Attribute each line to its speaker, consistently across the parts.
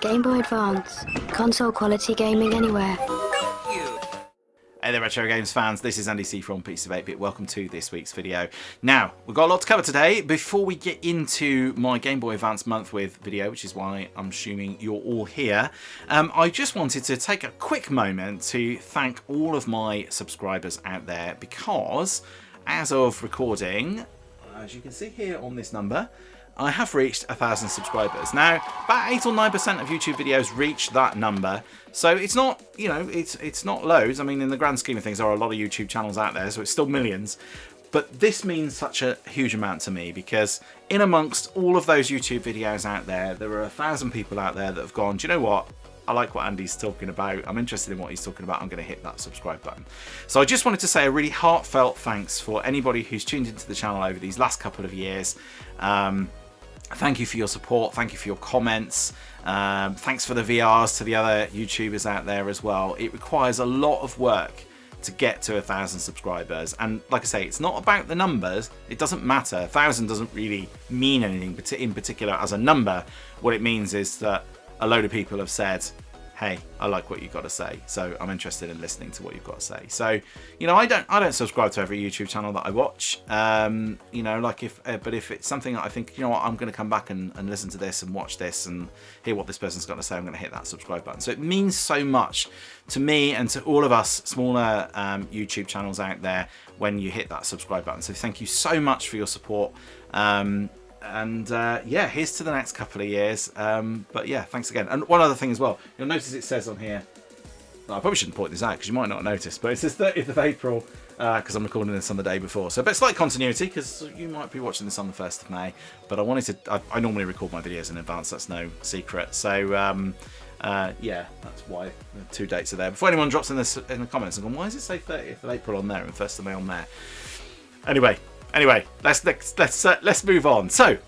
Speaker 1: Game Boy Advance. Console quality gaming anywhere.
Speaker 2: Hey there Retro Games fans, this is Andy C from Piece of 8-Bit. Welcome to this week's video. Now, we've got a lot to cover today. Before we get into my Game Boy Advance month with video, which is why I'm assuming you're all here, I just wanted to take a quick moment to thank all of my subscribers out there, because as of recording, as you can see here on this number, I have reached 1,000 subscribers. Now, about 8 or 9% of YouTube videos reach that number, so it's not, you know, it's not loads. I mean, in the grand scheme of things, there are a lot of YouTube channels out there, so it's still millions. But this means such a huge amount to me, because in amongst all of those YouTube videos out there, there are 1,000 people out there that have gone, do you know what? I like what Andy's talking about. I'm interested in what he's talking about. I'm going to hit that subscribe button. So I just wanted to say a really heartfelt thanks for anybody who's tuned into the channel over these last couple of years. Thank you for your support. Thank you for your comments. Thanks for the VRs to the other YouTubers out there as well. It requires a lot of work to get to 1,000 subscribers. And like I say, it's not about the numbers. It doesn't matter. 1,000 doesn't really mean anything in particular as a number. What it means is that a load of people have said, hey, I like what you've got to say, so I'm interested in listening to what you've got to say. So, you know, I don't subscribe to every YouTube channel that I watch. You know, like but if it's something that I think, you know what, I'm going to come back and listen to this and watch this and hear what this person's got to say, I'm going to hit that subscribe button. So it means so much to me and to all of us smaller YouTube channels out there when you hit that subscribe button. So thank you so much for your support. Yeah, here's to the next couple of years. But yeah, thanks again. And one other thing as well, you'll notice it says on here, well, I probably shouldn't point this out because you might not notice, but it says 30th of April because I'm recording this on the day before. So a bit slight continuity because you might be watching this on the 1st of May, but I wanted to, I normally record my videos in advance, that's no secret. So yeah, that's why the two dates are there. Before anyone drops in the comments and go, why does it say 30th of April on there and 1st of May on there? Anyway, let's move on. So,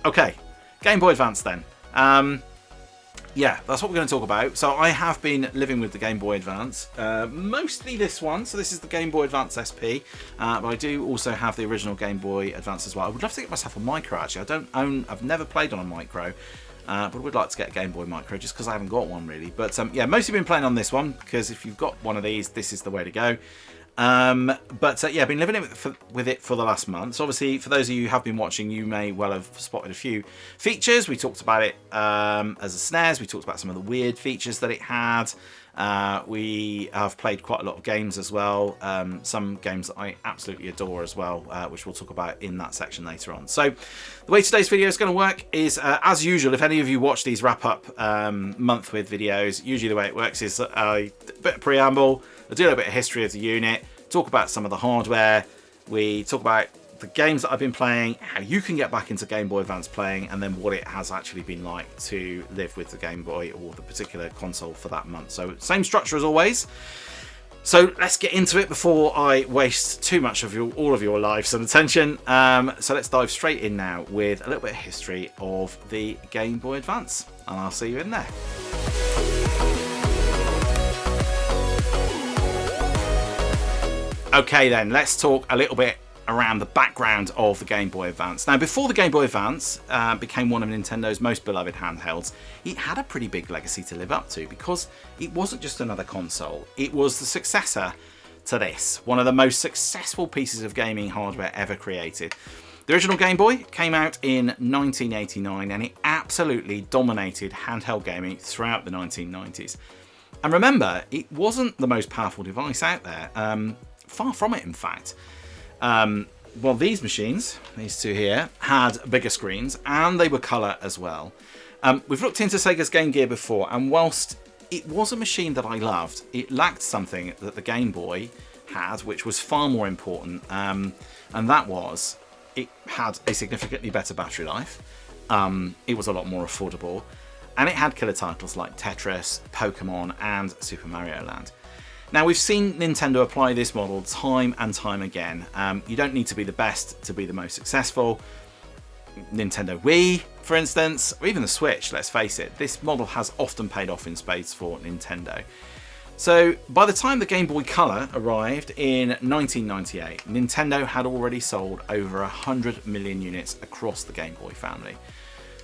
Speaker 2: okay, Game Boy Advance then. Yeah, that's what we're going to talk about. So I have been living with the Game Boy Advance, mostly this one. So this is the Game Boy Advance SP, but I do also have the original Game Boy Advance as well. I would love to get myself a micro actually. I've never played on a micro, but I would like to get a Game Boy Micro just because I haven't got one really. But yeah, mostly been playing on this one because if you've got one of these, this is the way to go. Yeah, I've been living with it for the last month. So obviously, for those of you who have been watching, you may well have spotted a few features. We talked about it as a SNES. We talked about some of the weird features that it had. We have played quite a lot of games as well. Some games that I absolutely adore as well, which we'll talk about in that section later on. So the way today's video is going to work is, as usual, if any of you watch these wrap-up month with videos, usually the way it works is a bit of preamble, I do a little bit of history of the unit, talk about some of the hardware, we talk about the games that I've been playing, how you can get back into Game Boy Advance playing, and then what it has actually been like to live with the Game Boy or the particular console for that month. So same structure as always. So let's get into it before I waste too much of all of your lives and attention. So let's dive straight in now with a little bit of history of the Game Boy Advance, and I'll see you in there. Okay then, let's talk a little bit around the background of the Game Boy Advance. Now, before the Game Boy Advance became one of Nintendo's most beloved handhelds, it had a pretty big legacy to live up to because it wasn't just another console, it was the successor to this, one of the most successful pieces of gaming hardware ever created. The original Game Boy came out in 1989 and it absolutely dominated handheld gaming throughout the 1990s. And remember, it wasn't the most powerful device out there. Far from it, in fact. Well, these machines, these two here, had bigger screens and they were colour as well. We've looked into Sega's Game Gear before, and whilst it was a machine that I loved, it lacked something that the Game Boy had, which was far more important, and that was it had a significantly better battery life, it was a lot more affordable, and it had killer titles like Tetris, Pokemon and Super Mario Land. Now, we've seen Nintendo apply this model time and time again. You don't need to be the best to be the most successful. Nintendo Wii, for instance, or even the Switch, let's face it, this model has often paid off in spades for Nintendo. So by the time the Game Boy Color arrived in 1998, Nintendo had already sold over 100 million units across the Game Boy family.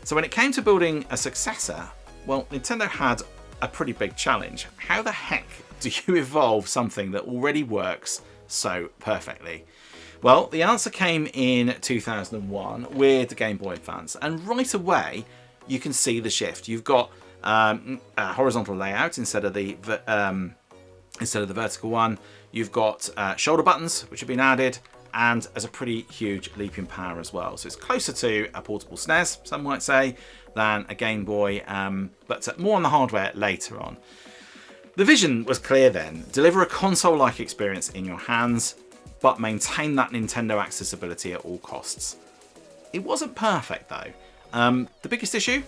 Speaker 2: So when it came to building a successor, Well, Nintendo had a pretty big challenge. How the heck do you evolve something that already works so perfectly? Well, the answer came in 2001 with the Game Boy Advance, and right away you can see the shift. You've got a horizontal layout instead of the vertical one. You've got shoulder buttons which have been added, and as a pretty huge leap in power as well. So it's closer to a portable SNES, some might say, than a Game Boy, but more on the hardware later on. The vision was clear then: deliver a console-like experience in your hands, but maintain that Nintendo accessibility at all costs. It wasn't perfect though. The biggest issue?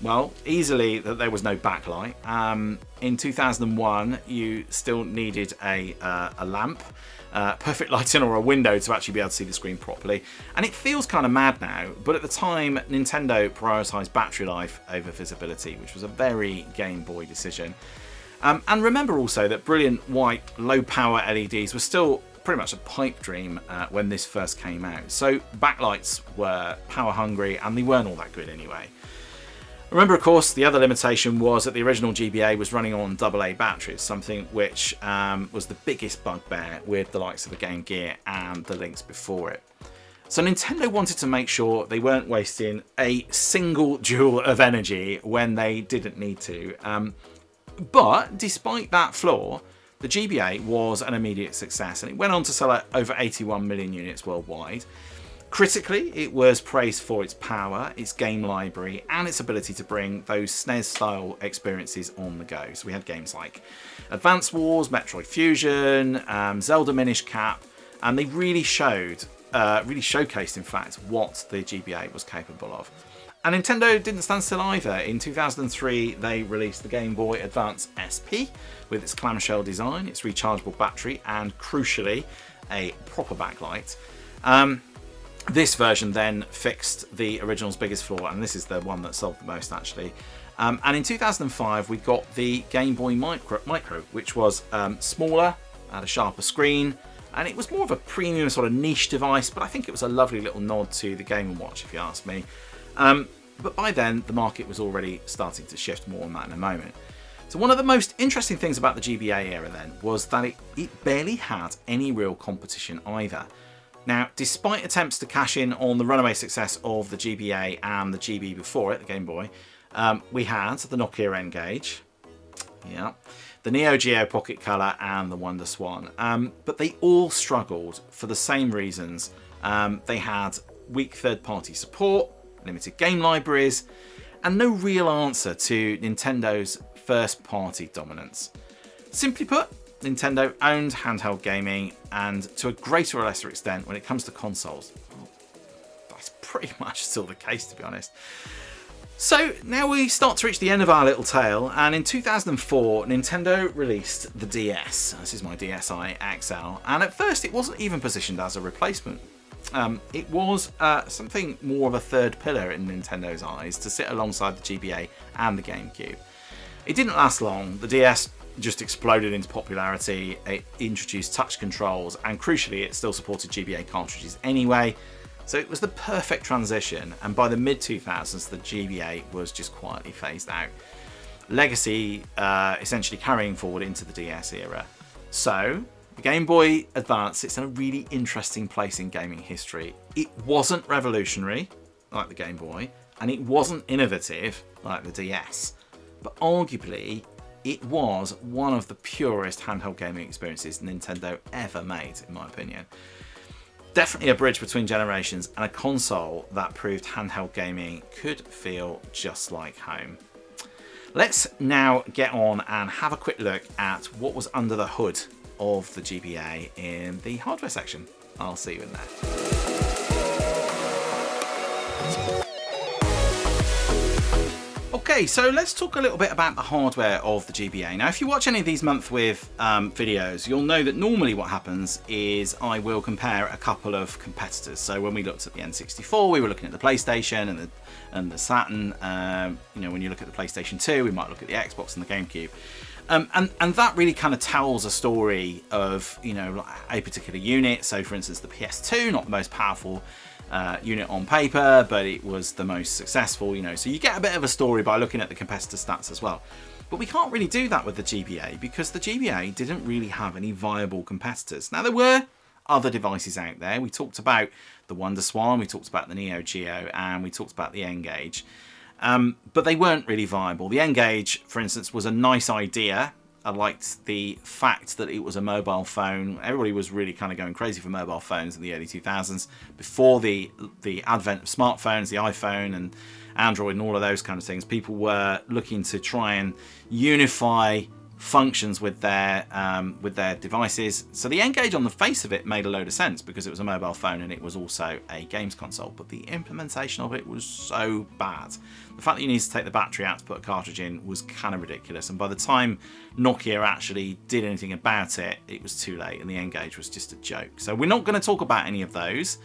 Speaker 2: Well, easily that there was no backlight. In 2001, you still needed a lamp, perfect lighting, or a window to actually be able to see the screen properly. And it feels kind of mad now, but at the time, Nintendo prioritised battery life over visibility, which was a very Game Boy decision. And remember also that brilliant white, low-power LEDs were still pretty much a pipe dream when this first came out. So backlights were power hungry, and they weren't all that good anyway. Remember, of course, the other limitation was that the original GBA was running on AA batteries, something which was the biggest bugbear with the likes of the Game Gear and the Lynx before it. So Nintendo wanted to make sure they weren't wasting a single joule of energy when they didn't need to. But despite that flaw, the GBA was an immediate success, and it went on to sell over 81 million units worldwide. Critically, it was praised for its power, its game library, and its ability to bring those SNES-style experiences on the go. So we had games like Advance Wars, Metroid Fusion, Zelda Minish Cap, and they really showcased, in fact, what the GBA was capable of. And Nintendo didn't stand still either. In 2003, they released the Game Boy Advance SP with its clamshell design, its rechargeable battery, and crucially, a proper backlight. This version then fixed the original's biggest flaw, and this is the one that solved the most actually. And in 2005, we got the Game Boy Micro, which was smaller, had a sharper screen, and it was more of a premium sort of niche device, but I think it was a lovely little nod to the Game & Watch, if you ask me. But by then, the market was already starting to shift. More on that in a moment. So one of the most interesting things about the GBA era then was that it barely had any real competition either. Now, despite attempts to cash in on the runaway success of the GBA and the GB before it, the Game Boy, we had the Nokia N-Gage, the Neo Geo Pocket Color, and the Wonder Swan. But they all struggled for the same reasons. They had weak third-party support, limited game libraries, and no real answer to Nintendo's first-party dominance. Simply put, Nintendo owned handheld gaming, and to a greater or lesser extent, when it comes to consoles, that's pretty much still the case, to be honest. So now we start to reach the end of our little tale, and in 2004, Nintendo released the DS. This is my DSi XL, and at first it wasn't even positioned as a replacement. It was something more of a third pillar in Nintendo's eyes to sit alongside the GBA and the GameCube. It didn't last long. The DS just exploded into popularity. It introduced touch controls, and crucially, it still supported GBA cartridges anyway. So it was the perfect transition, and by the mid-2000s, the GBA was just quietly phased out. Legacy essentially carrying forward into the DS era. So the Game Boy Advance sits in a really interesting place in gaming history. It wasn't revolutionary like the Game Boy, and it wasn't innovative like the DS, but arguably it was one of the purest handheld gaming experiences Nintendo ever made, in my opinion. Definitely a bridge between generations, and a console that proved handheld gaming could feel just like home. Let's now get on and have a quick look at what was under the hood of the GBA in the hardware section. I'll see you in there. Okay, so let's talk a little bit about the hardware of the GBA. Now, if you watch any of these month with videos, you'll know that normally what happens is I will compare a couple of competitors. So when we looked at the N64, we were looking at the PlayStation and the Saturn. When you look at the PlayStation 2, we might look at the Xbox and the GameCube. And that really kind of tells a story of, a particular unit. So for instance, the PS2, not the most powerful unit on paper, but it was the most successful, you know. So you get a bit of a story by looking at the competitor stats as well. But we can't really do that with the GBA because the GBA didn't really have any viable competitors. Now, there were other devices out there. We talked about the WonderSwan, we talked about the Neo Geo, and we talked about the N-Gage. But they weren't really viable. The N-Gage, for instance, was a nice idea. I liked the fact that it was a mobile phone. Everybody was really kind of going crazy for mobile phones in the early 2000s, before the advent of smartphones, the iPhone and Android and all of those kind of things. People were looking to try and unify functions with their devices. So the N-Gage on the face of it made a load of sense because it was a mobile phone and it was also a games console, but the implementation of it was so bad. The fact that you needed to take the battery out to put a cartridge in was kind of ridiculous, and by the time Nokia actually did anything about it, it was too late and the N-Gage was just a joke. So we're not going to talk about any of those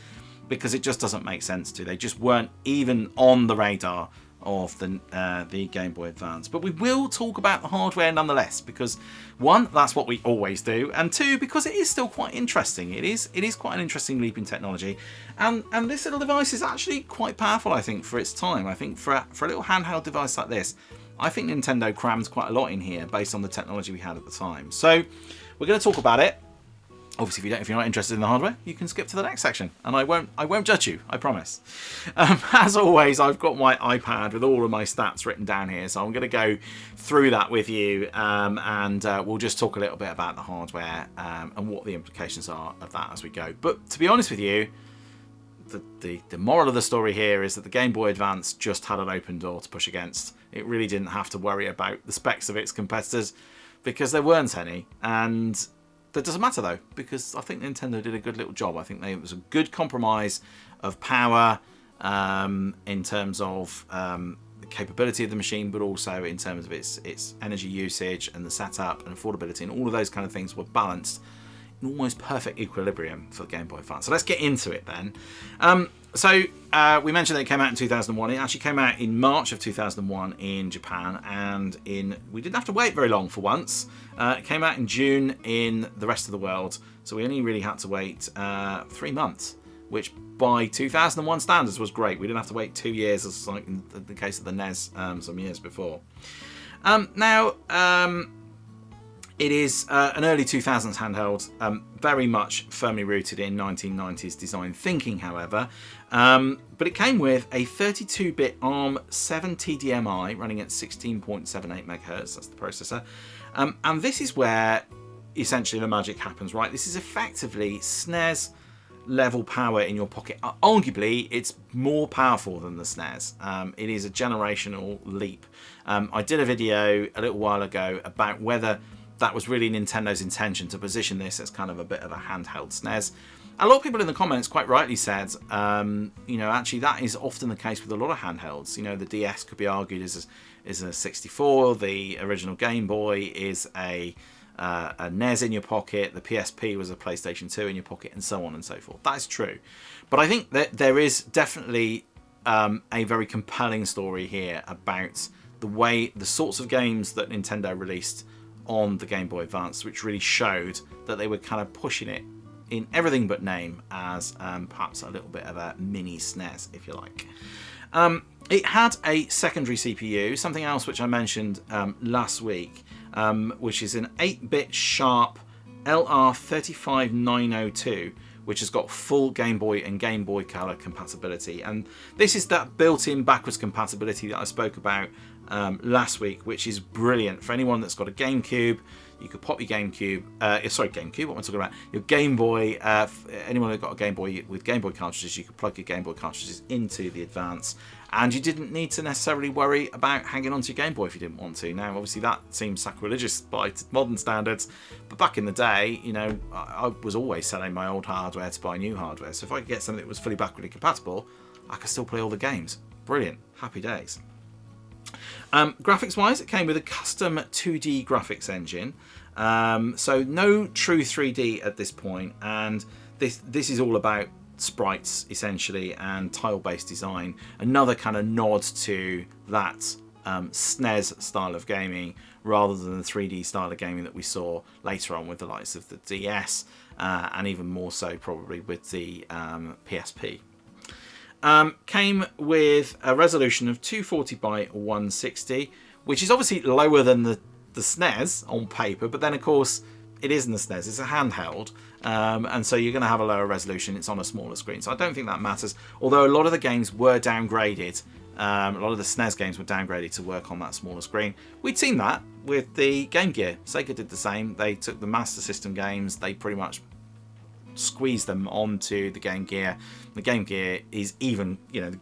Speaker 2: because it just doesn't make sense to. They just weren't even on the radar of the Game Boy Advance. But we will talk about the hardware nonetheless, because one, that's what we always do, and two, because it is still quite interesting. It is quite an interesting leap in technology, and this little device is actually quite powerful, I think, for its time. I think for a little handheld device like this, I think Nintendo crammed quite a lot in here based on the technology we had at the time. So we're going to talk about it. Obviously, if you're not interested in the hardware, you can skip to the next section, and I won't judge you, I promise. As always, I've got my iPad with all of my stats written down here, so I'm going to go through that with you, and we'll just talk a little bit about the hardware and what the implications are of that as we go. But to be honest with you, the moral of the story here is that the Game Boy Advance just had an open door to push against. It really didn't have to worry about the specs of its competitors because there weren't any, and that doesn't matter though, because I think Nintendo did a good little job. I think it was a good compromise of power in terms of the capability of the machine, but also in terms of its energy usage and the setup and affordability, and all of those kind of things were balanced in almost perfect equilibrium for the Game Boy Advance. So let's get into it then. We mentioned that it came out in 2001. It actually came out in March of 2001 in Japan, and we didn't have to wait very long for once. It came out in June in the rest of the world, so we only really had to wait 3 months, which by 2001 standards was great. We didn't have to wait 2 years, as like in the case of the NES some years before. It is an early 2000s handheld, very much firmly rooted in 1990s design thinking, however. But it came with a 32-bit ARM 7 TDMI running at 16.78 MHz, that's the processor. And this is where essentially the magic happens, right? This is effectively SNES level power in your pocket. Arguably, it's more powerful than the SNES. It is a generational leap. I did a video a little while ago about whether that was really Nintendo's intention to position this as kind of a bit of a handheld SNES. A lot of people in the comments quite rightly said, actually that is often the case with a lot of handhelds. You know, the DS could be argued as a 64, the original Game Boy is a NES in your pocket, the PSP was a PlayStation 2 in your pocket, and so on and so forth. That is true. But I think that there is definitely a very compelling story here about the sorts of games that Nintendo released on the Game Boy Advance, which really showed that they were kind of pushing it in everything but name as perhaps a little bit of a mini SNES, if you like. It had a secondary CPU, something else which I mentioned last week, which is an 8-bit Sharp LR35902, which has got full Game Boy and Game Boy Color compatibility. And this is that built-in backwards compatibility that I spoke about last week, which is brilliant for anyone that's got a GameCube. You could pop your GameCube, GameCube, what am I talking about? Your Game Boy, anyone who's got a Game Boy with Game Boy cartridges, you could plug your Game Boy cartridges into the Advance, and you didn't need to necessarily worry about hanging onto your Game Boy if you didn't want to. Now, obviously, that seems sacrilegious by modern standards, but back in the day, you know, I was always selling my old hardware to buy new hardware, so if I could get something that was fully backwardly compatible, I could still play all the games. Brilliant. Happy days. Graphics wise, it came with a custom 2D graphics engine, so no true 3D at this point, and this is all about sprites essentially and tile based design. Another kind of nod to that SNES style of gaming rather than the 3D style of gaming that we saw later on with the likes of the DS and even more so probably with the PSP. Came with a resolution of 240 by 160, which is obviously lower than the SNES on paper, but then of course it isn't the SNES, it's a handheld, and so you're going to have a lower resolution, it's on a smaller screen, so I don't think that matters, although a lot of the games were downgraded. A lot of the SNES games were downgraded to work on that smaller screen. We'd seen that with the Game Gear. Sega did the same. They took the Master System games, they pretty much squeezed them onto the Game Gear. The Game Gear is even, you know,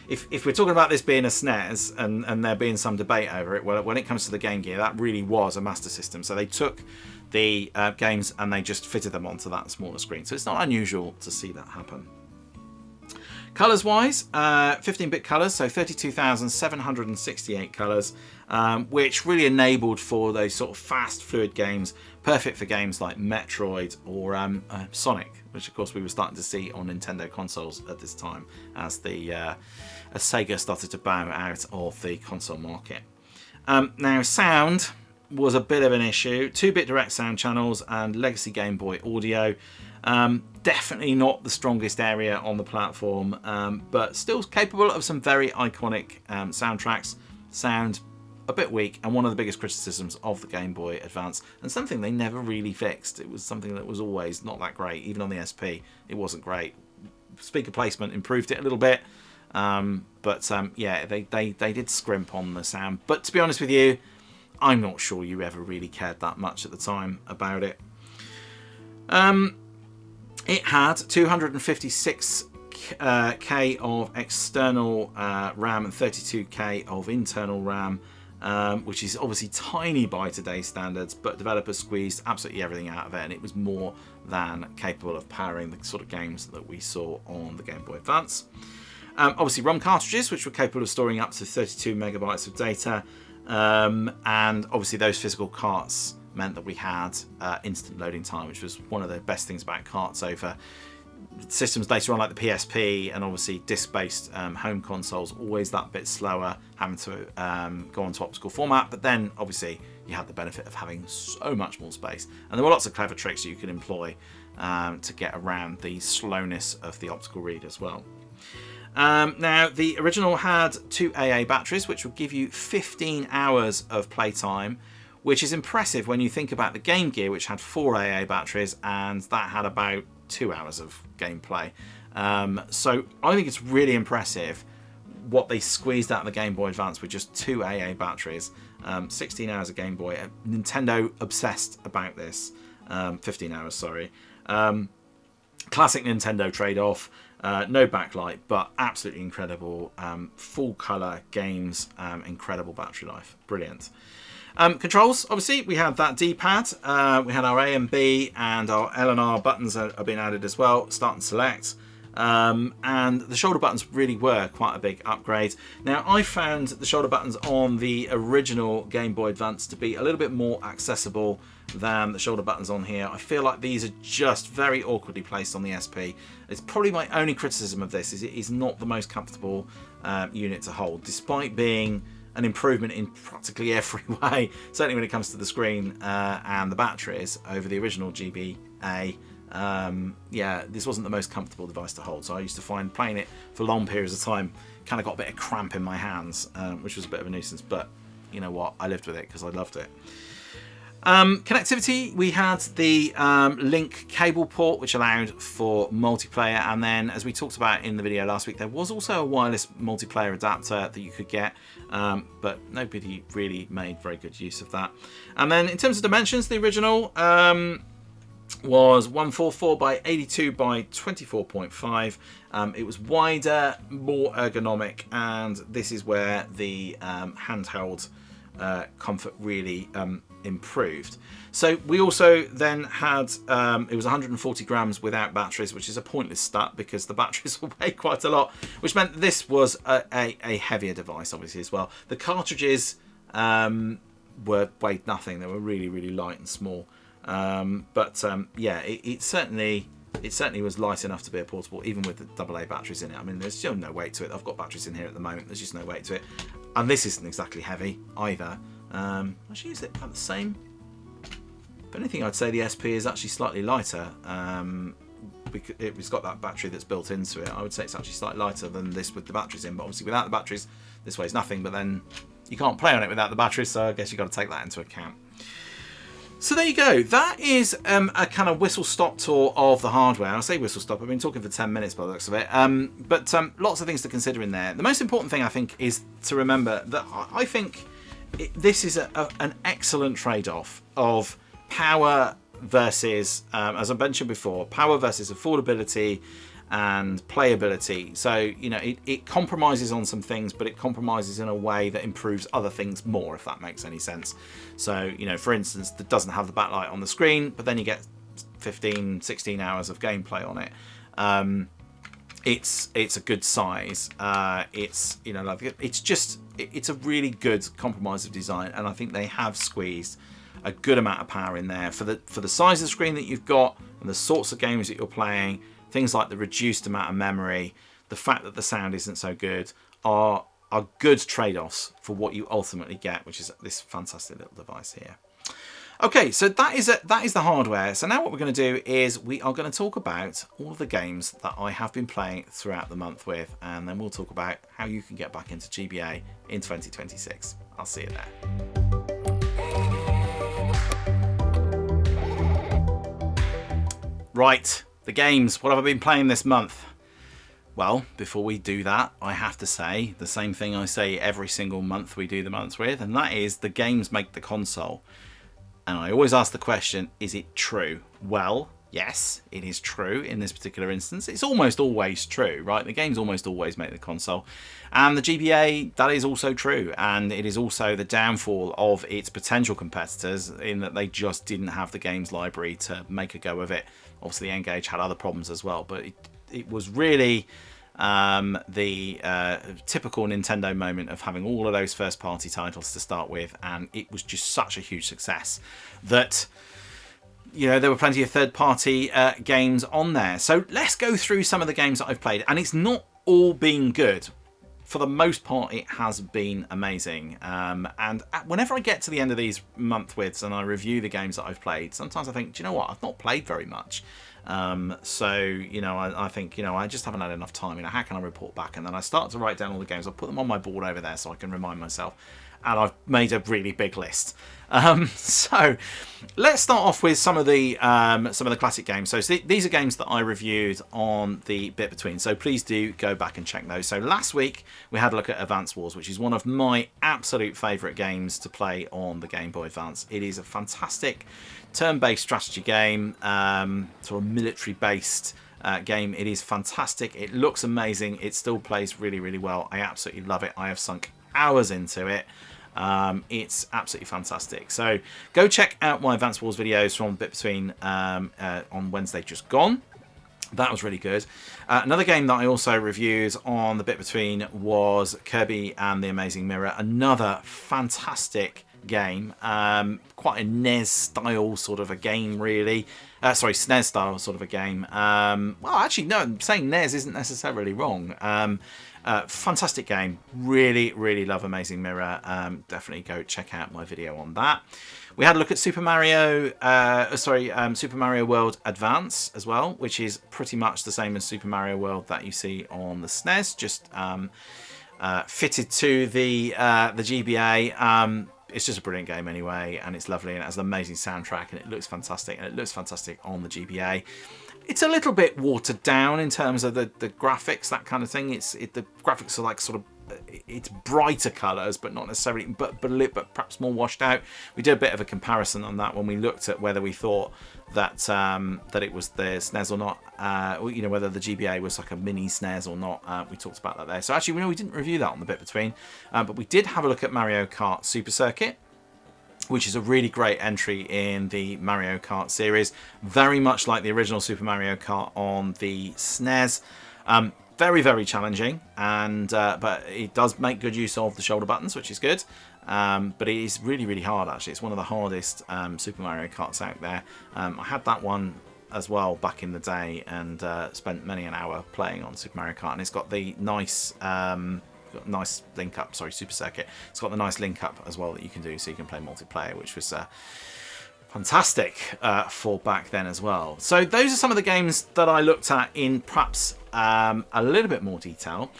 Speaker 2: if we're talking about this being a SNES and there being some debate over it, well, when it comes to the Game Gear, that really was a Master System. So they took the games and they just fitted them onto that smaller screen. So it's not unusual to see that happen. Colours wise, 15-bit colours, so 32,768 colours, which really enabled for those sort of fast, fluid games, perfect for games like Metroid or Sonic, which of course we were starting to see on Nintendo consoles at this time as Sega started to bow out of the console market. Now, sound was a bit of an issue. 2-bit direct sound channels and legacy Game Boy audio. Definitely not the strongest area on the platform, but still capable of some very iconic soundtracks. Sound a bit weak, and one of the biggest criticisms of the Game Boy Advance, and something they never really fixed. It was something that was always not that great. Even on the SP, it wasn't great. Speaker placement improved it a little bit, but yeah, they did scrimp on the sound. But to be honest with you, I'm not sure you ever really cared that much at the time about it. It had 256K of external RAM and 32K of internal RAM, which is obviously tiny by today's standards, but developers squeezed absolutely everything out of it, and it was more than capable of powering the sort of games that we saw on the Game Boy Advance. Obviously ROM cartridges, which were capable of storing up to 32 megabytes of data, and obviously those physical carts meant that we had instant loading time, which was one of the best things about carts over systems later on like the PSP and obviously disc-based home consoles. Always that bit slower, having to go onto optical format, but then obviously you had the benefit of having so much more space, and there were lots of clever tricks you could employ to get around the slowness of the optical read as well. Now, the original had 2 AA batteries, which would give you 15 hours of playtime, which is impressive when you think about the Game Gear, which had 4 AA batteries, and that had about 2 hours of gameplay. So I think it's really impressive what they squeezed out of the Game Boy Advance with just 2 AA batteries. 16 hours of Game Boy. Nintendo obsessed about this. 15 hours, sorry. Classic Nintendo trade-off. No backlight, but absolutely incredible. Full colour games, incredible battery life. Brilliant. Controls, obviously, we had that D-pad, we had our A and B, and our L and R buttons are being added as well, start and select, and the shoulder buttons really were quite a big upgrade. Now, I found the shoulder buttons on the original Game Boy Advance to be a little bit more accessible than the shoulder buttons on here. I feel like these are just very awkwardly placed on the SP. It's probably my only criticism of this, is it is not the most comfortable unit to hold, despite being an improvement in practically every way, certainly when it comes to the screen and the batteries over the original GBA. Yeah, this wasn't the most comfortable device to hold, so I used to find playing it for long periods of time kind of got a bit of cramp in my hands, which was a bit of a nuisance, but you know what, I lived with it because I loved it. Connectivity, we had the link cable port, which allowed for multiplayer, and then as we talked about in the video last week, there was also a wireless multiplayer adapter that you could get, but nobody really made very good use of that. And then in terms of dimensions, the original was 144 by 82 by 24.5. It was wider, more ergonomic, and this is where the handheld comfort really improved. So we also then had it was 140 grams without batteries, which is a pointless stat because the batteries will weigh quite a lot, which meant this was a heavier device obviously as well. The cartridges weighed nothing. They were really light and small, but yeah, it certainly was light enough to be a portable, even with the AA batteries in it. I mean, there's still no weight to it. I've got batteries in here at the moment. There's just no weight to it. And this isn't exactly heavy either. Actually, is it about the same? If anything, I'd say the SP is actually slightly lighter. because it's got that battery that's built into it. I would say it's actually slightly lighter than this with the batteries in, but obviously without the batteries, this weighs nothing. But then you can't play on it without the batteries, so I guess you've got to take that into account. So there you go. That is a kind of whistle-stop tour of the hardware. I say whistle-stop. I've been talking for 10 minutes by the looks of it. But lots of things to consider in there. The most important thing, I think, is to remember that I think this is an excellent trade-off of power versus, as I mentioned before, power versus affordability and playability. So, you know, it compromises on some things, but it compromises in a way that improves other things more, if that makes any sense. So, you know, for instance, it doesn't have the backlight on the screen, but then you get 15, 16 hours of gameplay on it. It's a good size. It's, you know, like it's a really good compromise of design, and I think they have squeezed a good amount of power in there for the size of the screen that you've got and the sorts of games that you're playing. Things like the reduced amount of memory, the fact that the sound isn't so good, are good trade-offs for what you ultimately get, which is this fantastic little device here. Okay, so that is the hardware. So now what we're going to do is we are going to talk about all of the games that I have been playing throughout the month with, and then we'll talk about how you can get back into GBA in 2026. I'll see you there. Right, the games. What have I been playing this month? Well, before we do that, I have to say the same thing I say every single month we do the months with, and that is the games make the console. And I always ask the question, is it true? Well, yes, it is true in this particular instance. It's almost always true, right? The games almost always make the console. And the GBA, that is also true. And it is also the downfall of its potential competitors in that they just didn't have the games library to make a go of it. Obviously, N-Gage had other problems as well, but it was really the typical Nintendo moment of having all of those first-party titles to start with, and it was just such a huge success that, you know, there were plenty of third-party games on there. So let's go through some of the games that I've played, and it's not all been good. For the most part, it has been amazing. And whenever I get to the end of these month widths and I review the games that I've played, sometimes I think, do you know what? I've not played very much. So, you know, I think, you know, I just haven't had enough time. You know, how can I report back? And then I start to write down all the games. I'll put them on my board over there so I can remind myself. And I've made a really big list. So let's start off with some of the classic games. So these are games that I reviewed on the Bit Between. So please do go back and check those. So last week we had a look at Advance Wars, which is one of my absolute favourite games to play on the Game Boy Advance. It is a fantastic turn-based strategy game, sort of military-based game. It is fantastic. It looks amazing. It still plays really, really well. I absolutely love it. I have sunk hours into it. It's absolutely fantastic. So go check out my Advance Wars videos from Bit Between on Wednesday just gone. That was really good. Another game that I also reviewed on the Bit Between was Kirby and the Amazing Mirror. Another fantastic game. Quite a NES style sort of a game, really. Sorry, SNES style sort of a game. Well, actually, no, saying NES isn't necessarily wrong. Fantastic game. Really, really love Amazing Mirror. Definitely go check out my video on that. We had a look at Super Mario World Advance as well, which is pretty much the same as Super Mario World that you see on the SNES, just fitted to the GBA. It's just a brilliant game anyway, and it's lovely, and it has an amazing soundtrack, and it looks fantastic, and it looks fantastic on the GBA. It's a little bit watered down in terms of the graphics, that kind of thing. The graphics are like sort of, it's brighter colours, but not necessarily, but perhaps more washed out. We did a bit of a comparison on that when we looked at whether we thought that that it was the SNES or not. You know, whether the GBA was like a mini SNES or not. We talked about that there. So actually, we didn't review that on the Bit Between, but we did have a look at Mario Kart Super Circuit, which is a really great entry in the Mario Kart series. Very much like the original Super Mario Kart on the SNES. Very, very challenging, and but it does make good use of the shoulder buttons, which is good. But it is really, really hard, actually. It's one of the hardest Super Mario Karts out there. I had that one as well back in the day, and spent many an hour playing on Super Mario Kart, and it's got the nice link up. Sorry, Super Circuit. It's got the nice link up as well that you can do, so you can play multiplayer, which was fantastic for back then as well. So those are some of the games that I looked at in perhaps a little bit more detail.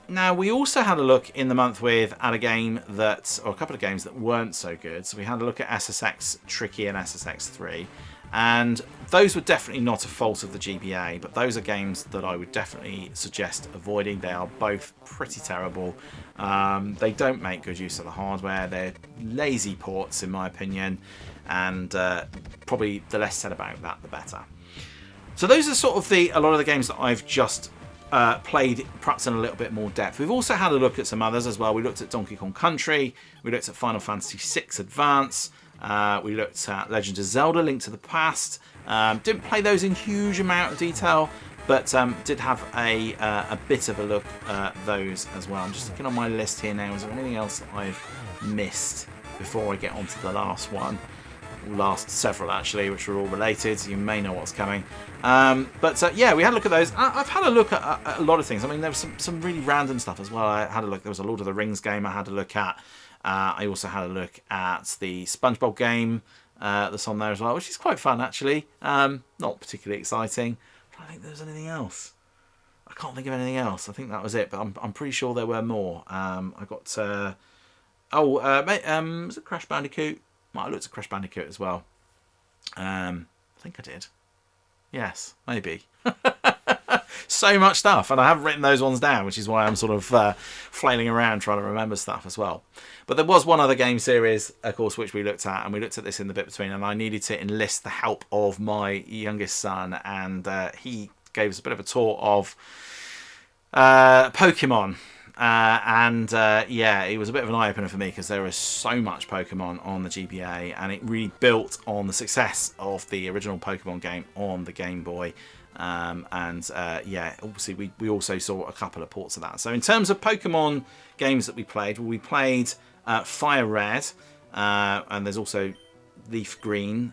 Speaker 2: Now, we also had a look in the month at a game that, or a couple of games that weren't so good. So we had a look at SSX Tricky and SSX 3. And those were definitely not a fault of the GBA, but those are games that I would definitely suggest avoiding. They are both pretty terrible. They don't make good use of the hardware. They're lazy ports, in my opinion. And probably the less said about that, the better. So those are sort of a lot of the games that I've just played perhaps in a little bit more depth. We've also had a look at some others as well. We looked at Donkey Kong Country, we looked at Final Fantasy VI Advance, we looked at Legend of Zelda Link to the Past. Didn't play those in huge amount of detail, but did have a bit of a look at those as well. I'm just looking on my list here now. Is there anything else that I've missed before I get on to the last one? Last several actually, which are all related. You may know what's coming. Yeah, we had a look at those. I've had a look at a lot of things. I mean, there was some really random stuff as well. I had a look. There was a Lord of the Rings game I had a look at. I also had a look at the SpongeBob game that's on there as well, which is quite fun actually. Not particularly exciting. I don't think there was anything else. I can't think of anything else. I think that was it, but I'm pretty sure there were more. I got was it Crash Bandicoot? Might have looked at Crash Bandicoot as well. I think I did. Yes, maybe. So much stuff, and I haven't written those ones down, which is why I'm sort of flailing around trying to remember stuff as well. But there was one other game series, of course, which we looked at, and we looked at this in the bit between, and I needed to enlist the help of my youngest son, and he gave us a bit of a tour of Pokemon. Yeah, it was a bit of an eye-opener for me because there is so much Pokemon on the GBA, and it really built on the success of the original Pokemon game on the Game Boy. Yeah, obviously we also saw a couple of ports of that. So in terms of Pokemon games that we played, well, we played Fire Red, and there's also Leaf Green,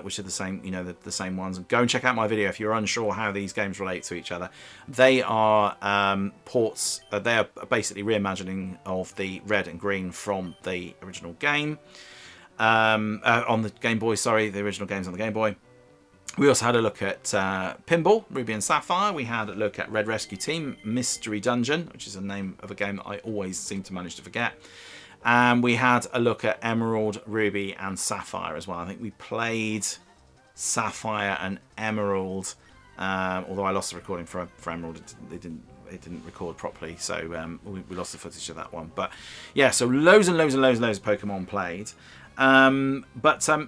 Speaker 2: which are the same, the same ones. And go and check out my video if you're unsure how these games relate to each other. They are ports. They are basically reimagining of the Red and Green from the original game on the Game Boy. Sorry, the original games on the Game Boy. We also had a look at Pinball, Ruby and Sapphire. We had a look at Red Rescue Team, Mystery Dungeon, which is a name of a game that I always seem to manage to forget. And we had a look at Emerald, Ruby and Sapphire as well. I think we played Sapphire and Emerald, although I lost the recording for Emerald. It didn't record properly, so we lost the footage of that one. But yeah, so loads and loads of Pokemon played.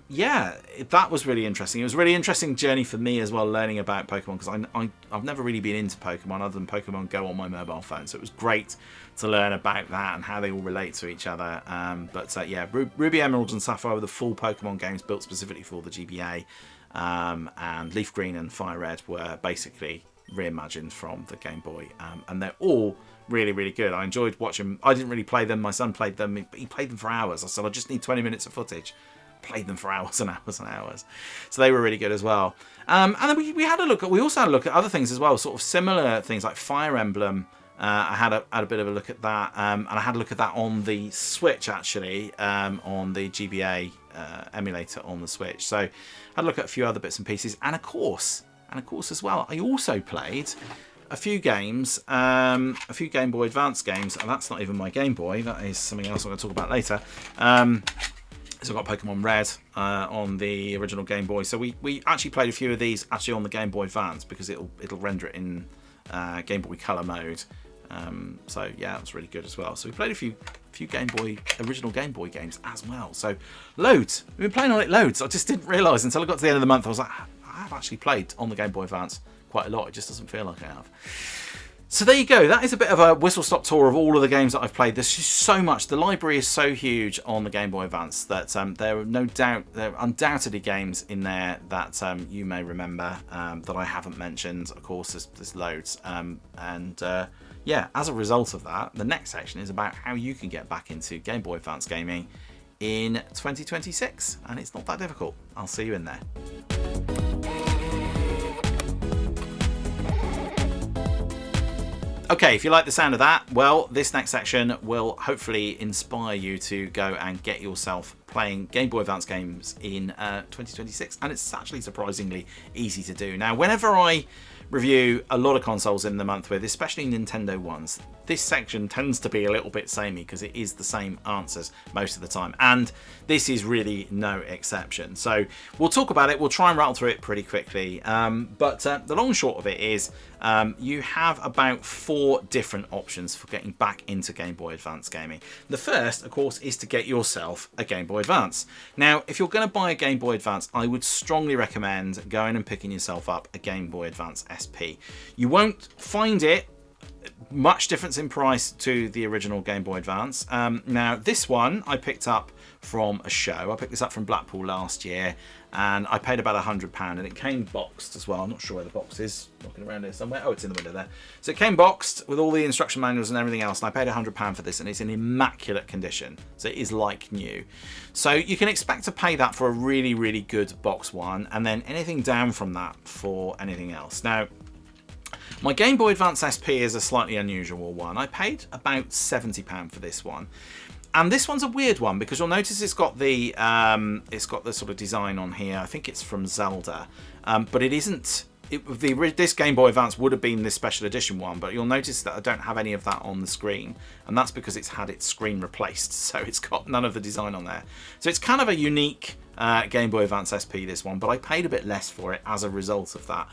Speaker 2: Yeah, that was really interesting. It was a really interesting journey for me as well, learning about Pokemon, because I've never really been into Pokemon other than Pokemon Go on my mobile phone. So it was great to learn about that and how they all relate to each other. Yeah, Ruby, Emerald and Sapphire were the full Pokemon games built specifically for the GBA. And Leaf Green and Fire Red were basically reimagined from the Game Boy. And they're all really, really good. I enjoyed watching. I didn't really play them. My son played them. He played them for hours. I said, I just need 20 minutes of footage. Played them for hours and hours and hours. So they were really good as well. And then we had a look at. We also had a look at other things as well, sort of similar things like Fire Emblem. I had a bit of a look at that, and I had a look at that on the Switch actually, on the GBA emulator on the Switch. So I had a look at a few other bits and pieces, and of course as well, I also played a few games, a few Game Boy Advance games, and that's not even my Game Boy. That is something else I'm going to talk about later. So I've got Pokemon Red on the original Game Boy. So we actually played a few of these actually on the Game Boy Advance because it'll render it in Game Boy Color mode. So yeah, that was really good as well. So we played a few original Game Boy games as well. So loads. We've been playing on it loads. I just didn't realise until I got to the end of the month. I was like, I have actually played on the Game Boy Advance quite a lot. It just doesn't feel like I have. So there you go. That is a bit of a whistle-stop tour of all of the games that I've played. There's just so much. The library is so huge on the Game Boy Advance that there are undoubtedly games in there that you may remember that I haven't mentioned. Of course, there's loads. Yeah, as a result of that, the next section is about how you can get back into Game Boy Advance gaming in 2026. And it's not that difficult. I'll see you in there. Okay, if you like the sound of that, well, this next section will hopefully inspire you to go and get yourself playing Game Boy Advance games in 2026, and it's actually surprisingly easy to do. Now, whenever I review a lot of consoles in the month with, especially Nintendo ones, this section tends to be a little bit samey because it is the same answers most of the time, and this is really no exception. So we'll talk about it, we'll try and rattle through it pretty quickly, but the long and short of it is you have about 4 different options for getting back into Game Boy Advance gaming. The first, of course, is to get yourself a Game Boy Advance. Now, if you're going to buy a Game Boy Advance, I would strongly recommend going and picking yourself up a Game Boy Advance SP. You won't find it much difference in price to the original Game Boy Advance. Now, this one I picked up from a show. I picked this up from Blackpool last year, and I paid about £100, and it came boxed as well. I'm not sure where the box is, looking around here somewhere. Oh, it's in the window there. So it came boxed with all the instruction manuals and everything else, and I paid £100 for this, and it's in immaculate condition. So it is like new. So you can expect to pay that for a really, really good box one, and then anything down from that for anything else. Now, my Game Boy Advance SP is a slightly unusual one. I paid about £70 for this one. And this one's a weird one because you'll notice it's got the sort of design on here. I think it's from Zelda, but it isn't. This Game Boy Advance would have been this special edition one, but you'll notice that I don't have any of that on the screen, and that's because it's had its screen replaced, so it's got none of the design on there. So it's kind of a unique Game Boy Advance SP, this one, but I paid a bit less for it as a result of that.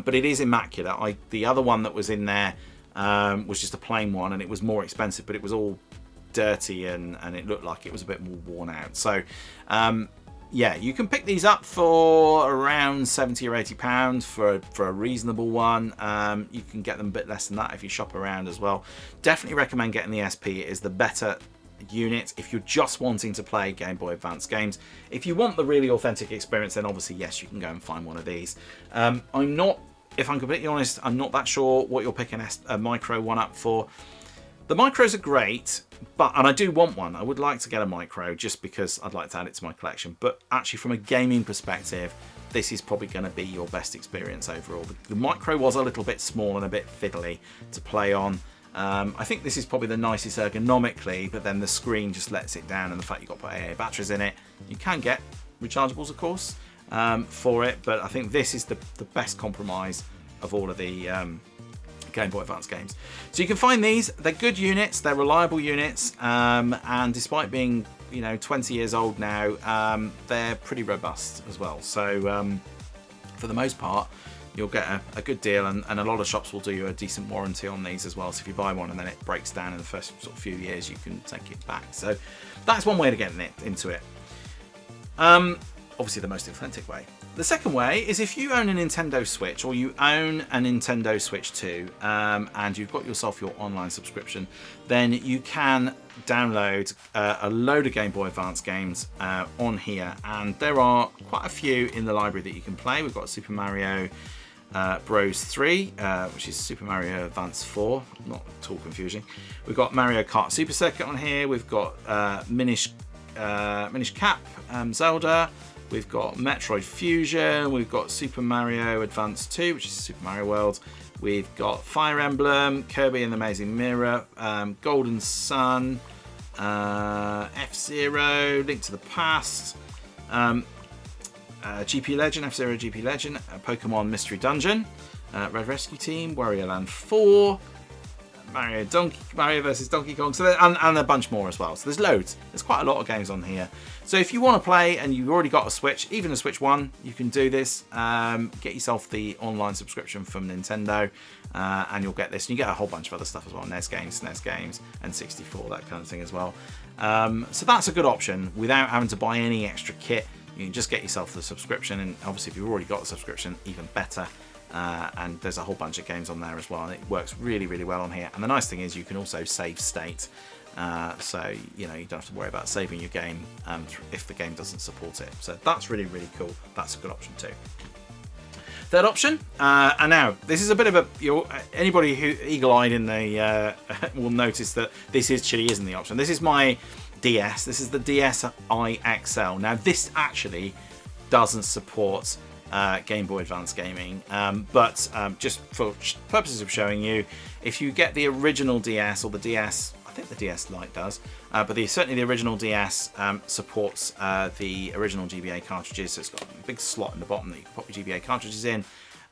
Speaker 2: But it is immaculate. The other one that was in there was just a plain one, and it was more expensive, but it was all dirty and it looked like it was a bit more worn out. So yeah, you can pick these up for around £70 or £80 for a reasonable one. You can get them a bit less than that if you shop around as well. Definitely recommend getting the SP. It is the better unit if you're just wanting to play Game Boy Advance games. If you want the really authentic experience, then obviously yes, you can go and find one of these. I'm not, if I'm completely honest, I'm not that sure what you're picking a micro one up for. The micros are great, and I do want one. I would like to get a micro just because I'd like to add it to my collection. But actually, from a gaming perspective, this is probably going to be your best experience overall. The micro was a little bit small and a bit fiddly to play on. I think this is probably the nicest ergonomically, but then the screen just lets it down, and the fact you've got to put AA batteries in it. You can get rechargeables, of course, for it, but I think this is the best compromise of all of the Game Boy Advance games. So you can find these. They're good units, they're reliable units, and despite being 20 years old now, they're pretty robust as well. So for the most part, you'll get a good deal, and a lot of shops will do you a decent warranty on these as well. So if you buy one and then it breaks down in the first sort of few years, you can take it back. So that's one way to get into it. Obviously the most authentic way. The second way is if you own a Nintendo Switch, or you own a Nintendo Switch 2, and you've got yourself your online subscription, then you can download a load of Game Boy Advance games on here, and there are quite a few in the library that you can play. We've got Super Mario Bros 3, which is Super Mario Advance 4, not at all confusing. We've got Mario Kart Super Circuit on here. We've got Minish Cap, Zelda. We've got Metroid Fusion. We've got Super Mario Advance 2, which is Super Mario World. We've got Fire Emblem, Kirby and the Amazing Mirror, Golden Sun, F-Zero, Link to the Past, GP Legend, F-Zero GP Legend, Pokemon Mystery Dungeon, Red Rescue Team, Wario Land 4, Mario vs Donkey Kong, so and a bunch more as well. So there's loads. There's quite a lot of games on here. So if you want to play and you've already got a Switch, even a Switch 1, you can do this. Get yourself the online subscription from Nintendo, and you'll get this. And you get a whole bunch of other stuff as well: NES games, SNES games, and 64, that kind of thing as well. So that's a good option without having to buy any extra kit. You can just get yourself the subscription, and obviously if you've already got the subscription, even better. And there's a whole bunch of games on there as well, and it works really, really well on here. And the nice thing is you can also save state, so you don't have to worry about saving your game if the game doesn't support it. So that's really, really cool. That's a good option too. Third option, and now this is a bit of anybody who eagle-eyed in the will notice that this actually isn't the option. This is my DS. This is the DSi XL. Now this actually doesn't support Game Boy Advance gaming. But just for purposes of showing you, if you get the original DS or the DS, I think the DS Lite does, but certainly the original DS supports the original GBA cartridges. So it's got a big slot in the bottom that you can pop your GBA cartridges in,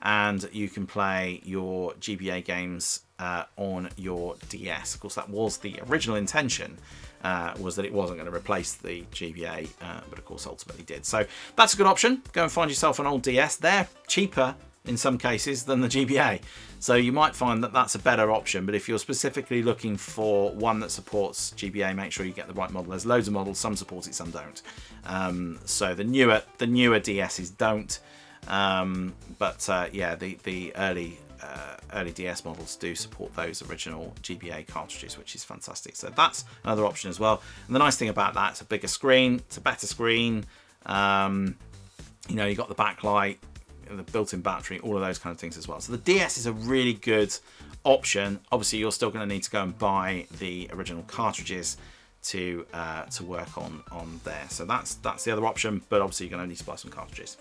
Speaker 2: and you can play your GBA games on your DS. Of course, that was the original intention, was that it wasn't going to replace the GBA, but of course ultimately did. So that's a good option. Go and find yourself an old DS. They're cheaper in some cases than the GBA, so you might find that that's a better option. But if you're specifically looking for one that supports GBA, make sure you get the right model. There's loads of models, some support it, some don't. So the newer DSs don't, yeah, the early DS models do support those original GBA cartridges, which is fantastic. So that's another option as well. And the nice thing about that, it's a bigger screen, it's a better screen. You know, you got the backlight, the built-in battery, all of those kind of things as well. So the DS is a really good option. Obviously, you're still going to need to go and buy the original cartridges to work on there. So that's the other option, but obviously you're going to need to buy some cartridges.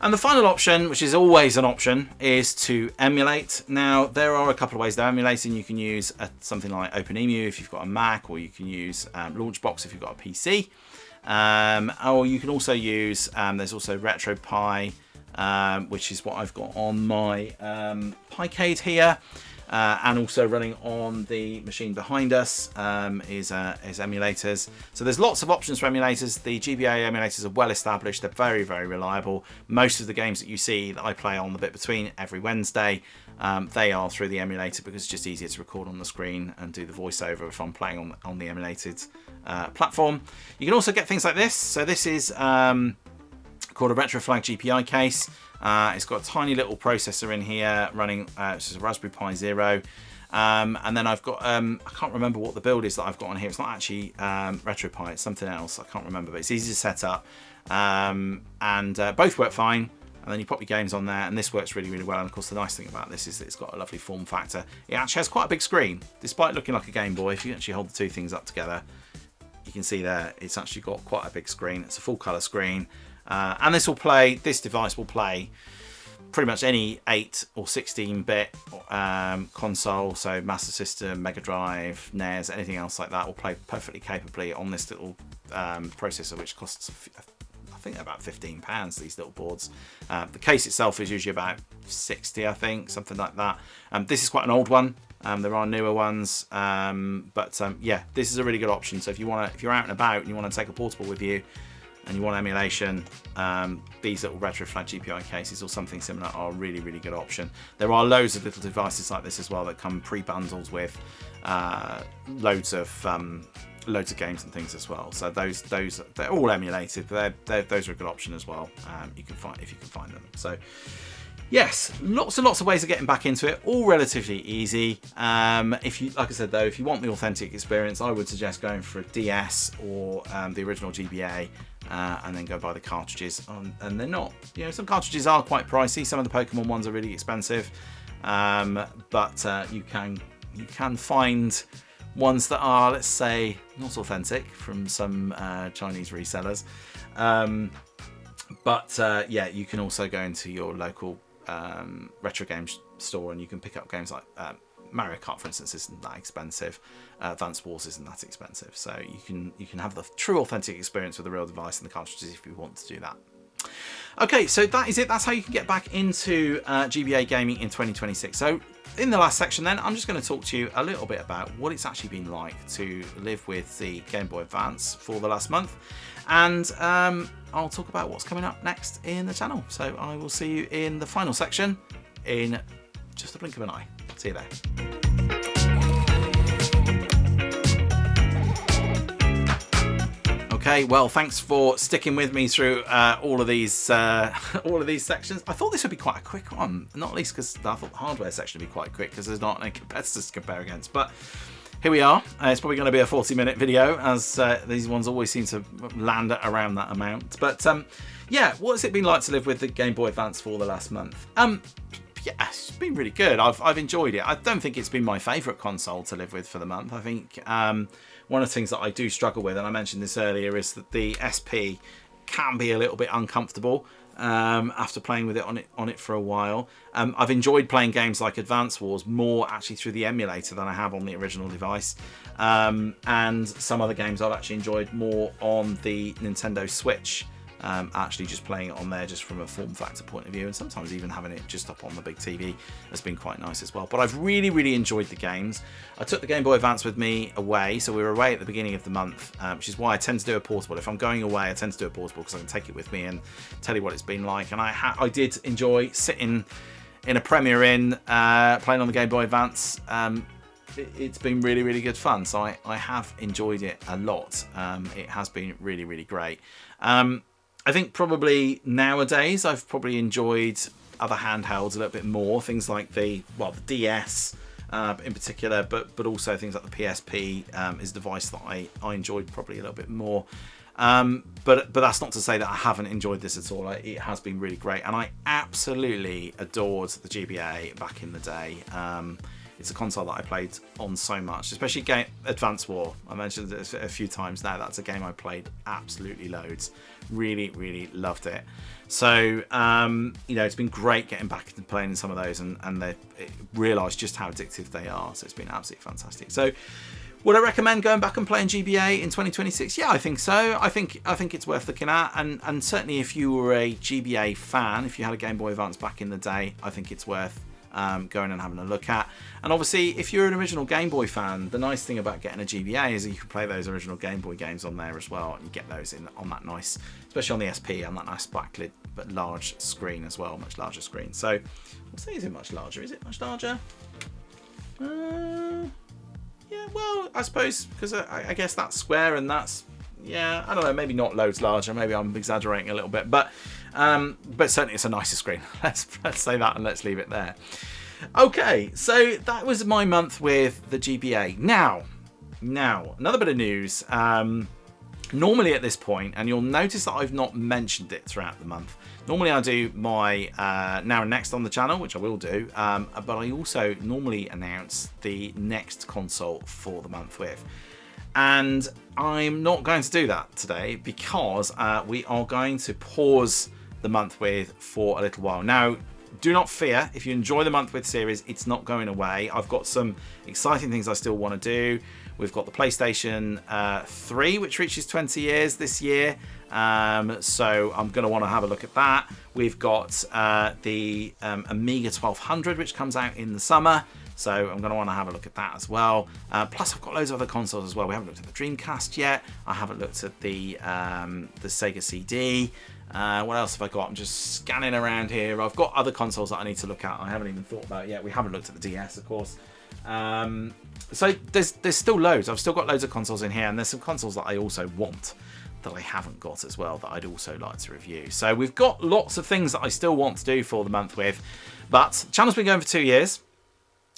Speaker 2: And the final option, which is always an option, is to emulate. Now, there are a couple of ways of emulating. You can use something like OpenEMU if you've got a Mac, or you can use Launchbox if you've got a PC. Or you can also use, there's also RetroPie, which is what I've got on my Piecade here. And also running on the machine behind us is emulators. So there's lots of options for emulators. The GBA emulators are well established. They're very, very reliable. Most of the games that you see that I play on the bit between every Wednesday, they are through the emulator, because it's just easier to record on the screen and do the voiceover if I'm playing on the emulated platform. You can also get things like this. So this is called a RetroFlag GPI case. It's got a tiny little processor in here running, which is a Raspberry Pi Zero. And then I've got, I can't remember what the build is that I've got on here. It's not actually RetroPie, it's something else. I can't remember, but it's easy to set up. And both work fine. And then you pop your games on there, and this works really, really well. And of course, the nice thing about this is that it's got a lovely form factor. It actually has quite a big screen, despite looking like a Game Boy. If you actually hold the two things up together, you can see there, it's actually got quite a big screen. It's a full color screen. And this device will play pretty much any 8 or 16-bit console, so Master System, Mega Drive, NES, anything else like that will play perfectly capably on this little processor, which costs, I think, about £15, these little boards. The case itself is usually about 60, I think, something like that. This is quite an old one. There are newer ones, but yeah, this is a really good option. So if you're out and about and you want to take a portable with you, and you want emulation, these little RetroFlag GPI cases or something similar are a really, really good option. There are loads of little devices like this as well that come pre-bundled with loads of games and things as well. So those they're all emulated, but those are a good option as well. If you can find them. So yes, lots and lots of ways of getting back into it, all relatively easy. If you, like I said though, if you want the authentic experience, I would suggest going for a DS or the original GBA. And then go buy the cartridges, and they're not, you know, some cartridges are quite pricey. Some of the Pokemon ones are really expensive, but you can find ones that are, let's say, not authentic from some Chinese resellers. Yeah, you can also go into your local retro games store, and you can pick up games like Mario Kart, for instance, isn't that expensive. Advance Wars isn't that expensive, so you can have the true authentic experience with the real device and the cartridges if you want to do that. Okay, so that is it. That's how you can get back into GBA gaming in 2026. So in the last section then, I'm just going to talk to you a little bit about what it's actually been like to live with the Game Boy Advance for the last month, and I'll talk about what's coming up next in the channel. So I will see you in the final section in just a blink of an eye. See you there. Okay, well, thanks for sticking with me through all of these sections. I thought this would be quite a quick one, not least because I thought the hardware section would be quite quick because there's not any competitors to compare against. But here we are. It's probably going to be a 40-minute video, as these ones always seem to land at around that amount. But yeah, what's it been like to live with the Game Boy Advance for the last month? Yeah, it's been really good. I've enjoyed it. I don't think it's been my favourite console to live with for the month. I think one of the things that I do struggle with, and I mentioned this earlier, is that the SP can be a little bit uncomfortable. after playing with it on it for a while. I've enjoyed playing games like Advance Wars more actually through the emulator than I have on the original device. And some other games I've actually enjoyed more on the Nintendo Switch. Actually just playing it on there just from a form factor point of view, and sometimes even having it just up on the big TV has been quite nice as well. But I've really enjoyed the games. I took the Game Boy Advance with me away, so we were away at the beginning of the month, which is why I tend to do a portable. If I'm going away, I tend to do a portable because I can take it with me and tell you what it's been like. And I did enjoy sitting in a Premier Inn playing on the Game Boy Advance. It's been really good fun, so I have enjoyed it a lot. It has been really great. I think probably nowadays I've probably enjoyed other handhelds a little bit more. Things like the DS in particular, but also things like the PSP is a device that I enjoyed probably a little bit more. But that's not to say that I haven't enjoyed this at all. It has been really great, and I absolutely adored the GBA back in the day. It's a console that I played on so much, especially Advance War. I mentioned it a few times now. That's a game I played absolutely loads. Really loved it. So, it's been great getting back into playing some of those and realised just how addictive they are. So it's been absolutely fantastic. So would I recommend going back and playing GBA in 2026? Yeah, I think so. I think it's worth looking at. And certainly if you were a GBA fan, if you had a Game Boy Advance back in the day, I think it's worth going and having a look at. And obviously if you're an original Game Boy fan, the nice thing about getting a GBA is that you can play those original Game Boy games on there as well, and you get those on that nice, especially on the SP, on that nice backlit but large screen as well, much larger screen. So I'll say, is it much larger? Is it much larger? Yeah, well, I suppose because I guess that's square and that's, yeah, I don't know, maybe not loads larger, maybe I'm exaggerating a little bit, but certainly it's a nicer screen. Let's say that and let's leave it there. Okay, so that was my month with the GBA. Now, another bit of news. Normally at this point, and you'll notice that I've not mentioned it throughout the month. Normally I do my now and next on the channel, which I will do, but I also normally announce the next console for the month with. And I'm not going to do that today because we are going to pause the month with for a little while. Now, do not fear, if you enjoy the month with series, it's not going away. I've got some exciting things I still want to do. We've got the PlayStation 3, which reaches 20 years this year. So I'm going to want to have a look at that. We've got the Amiga 1200, which comes out in the summer. So I'm going to want to have a look at that as well. Plus, I've got loads of other consoles as well. We haven't looked at the Dreamcast yet. I haven't looked at the Sega CD. What else have I got? I'm just scanning around here. I've got other consoles that I need to look at. I haven't even thought about yet. We haven't looked at the DS, of course. So there's still loads. I've still got loads of consoles in here, and there's some consoles that I also want that I haven't got as well that I'd also like to review. So we've got lots of things that I still want to do for the month with, but the channel's been going for 2 years.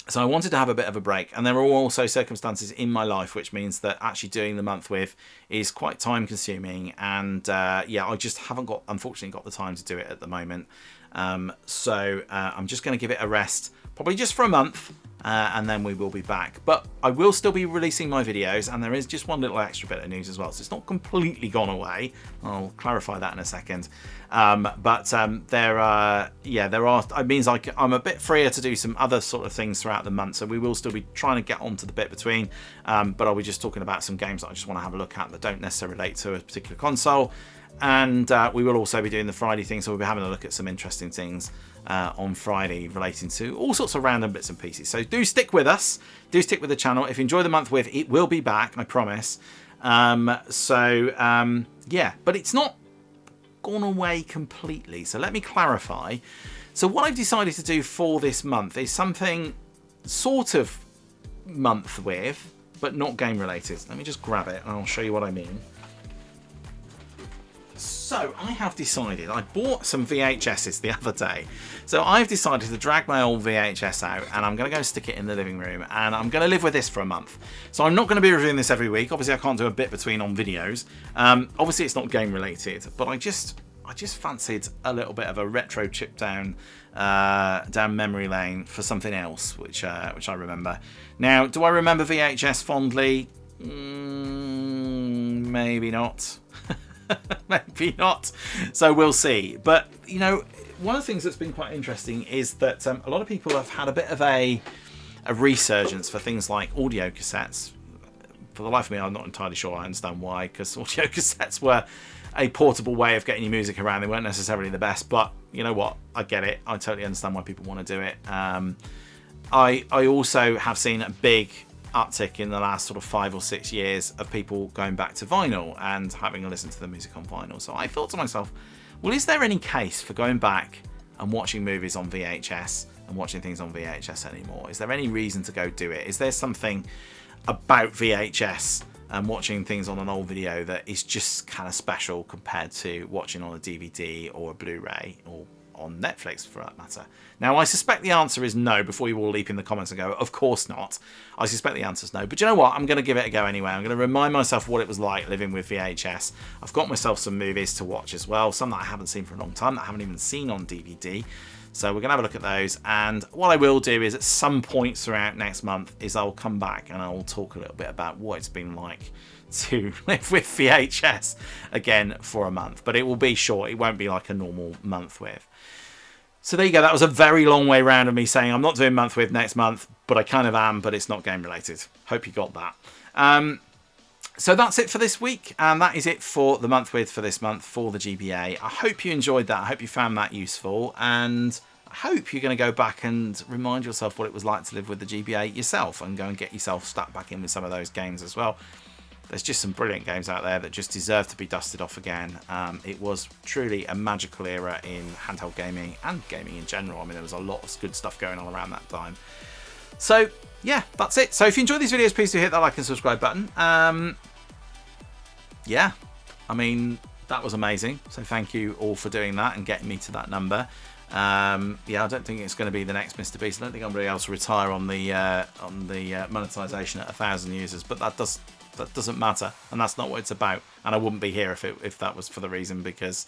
Speaker 2: So I wanted to have a bit of a break, and there are also circumstances in my life which means that actually doing the month with is quite time consuming, and yeah, I just haven't unfortunately got the time to do it at the moment. So I'm just going to give it a rest, probably just for a month, and then we will be back. But I will still be releasing my videos, and there is just one little extra bit of news as well, so it's not completely gone away. I'll clarify that in a second. There are, it means I'm a bit freer to do some other sort of things throughout the month, so we will still be trying to get onto the bit between, but I'll be just talking about some games that I just want to have a look at that don't necessarily relate to a particular console. And we will also be doing the Friday thing, so we'll be having a look at some interesting things on Friday relating to all sorts of random bits and pieces. So do stick with us, do stick with the channel. If you enjoy the month with, it will be back, I promise. Yeah, but it's not gone away completely, so let me clarify. So what I've decided to do for this month is something sort of month with, but not game related. Let me just grab it and I'll show you what I mean. So I have decided, I bought some VHSs the other day, so I've decided to drag my old VHS out and I'm going to go stick it in the living room, and I'm going to live with this for a month. So I'm not going to be reviewing this every week. Obviously I can't do a bit between on videos. Obviously it's not game related, but I just fancied a little bit of a retro chip down memory lane for something else, which I remember. Now, do I remember VHS fondly? Maybe not. Maybe not. So we'll see. But you know, one of the things that's been quite interesting is that a lot of people have had a bit of a resurgence for things like audio cassettes. For the life of me, I'm not entirely sure I understand why, because audio cassettes were a portable way of getting your music around. They weren't necessarily the best, but you know what? I get it. I totally understand why people want to do it. I also have seen a big uptick in the last sort of 5 or 6 years of people going back to vinyl and having a listen to the music on vinyl. So I thought to myself, well, is there any case for going back and watching movies on VHS and watching things on VHS anymore? Is there any reason to go do it? Is there something about VHS and watching things on an old video that is just kind of special compared to watching on a DVD or a Blu-ray or on Netflix for that matter? Now, I suspect the answer is no, before you all leap in the comments and go, of course not. I suspect the answer is no, but you know what? I'm going to give it a go anyway. I'm going to remind myself what it was like living with VHS. I've got myself some movies to watch as well, some that I haven't seen for a long time, that I haven't even seen on DVD. So we're going to have a look at those, and what I will do is at some point throughout next month is I'll come back and I'll talk a little bit about what it's been like to live with VHS again for a month, but it will be short. It won't be like a normal month with. So there you go. That was a very long way round of me saying I'm not doing month with next month, but I kind of am, but it's not game related. Hope you got that. So that's it for this week, and that is it for the month with for this month for the GBA. I hope you enjoyed that. I hope you found that useful, and I hope you're going to go back and remind yourself what it was like to live with the GBA yourself and go and get yourself stuck back in with some of those games as well. There's just some brilliant games out there that just deserve to be dusted off again. It was truly a magical era in handheld gaming and gaming in general. I mean, there was a lot of good stuff going on around that time. So yeah, that's it. So if you enjoyed these videos, please do hit that like and subscribe button. Yeah, I mean, that was amazing. So thank you all for doing that and getting me to that number. Yeah, I don't think it's going to be the next Mr. Beast. I don't think I'm going to be able to retire on the monetization at 1,000 users, but that doesn't matter, and that's not what it's about. And I wouldn't be here if that was for the reason, because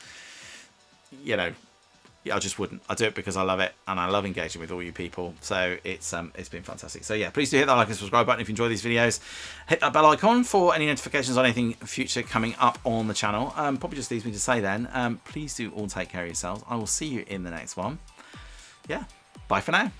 Speaker 2: you know, I just wouldn't. I do it because I love it and I love engaging with all you people. So it's been fantastic. So yeah, please do hit that like and subscribe button if you enjoy these videos. Hit that bell icon for any notifications on anything future coming up on the channel. Probably just leaves me to say then, please do all take care of yourselves. I will see you in the next one. Yeah, bye for now.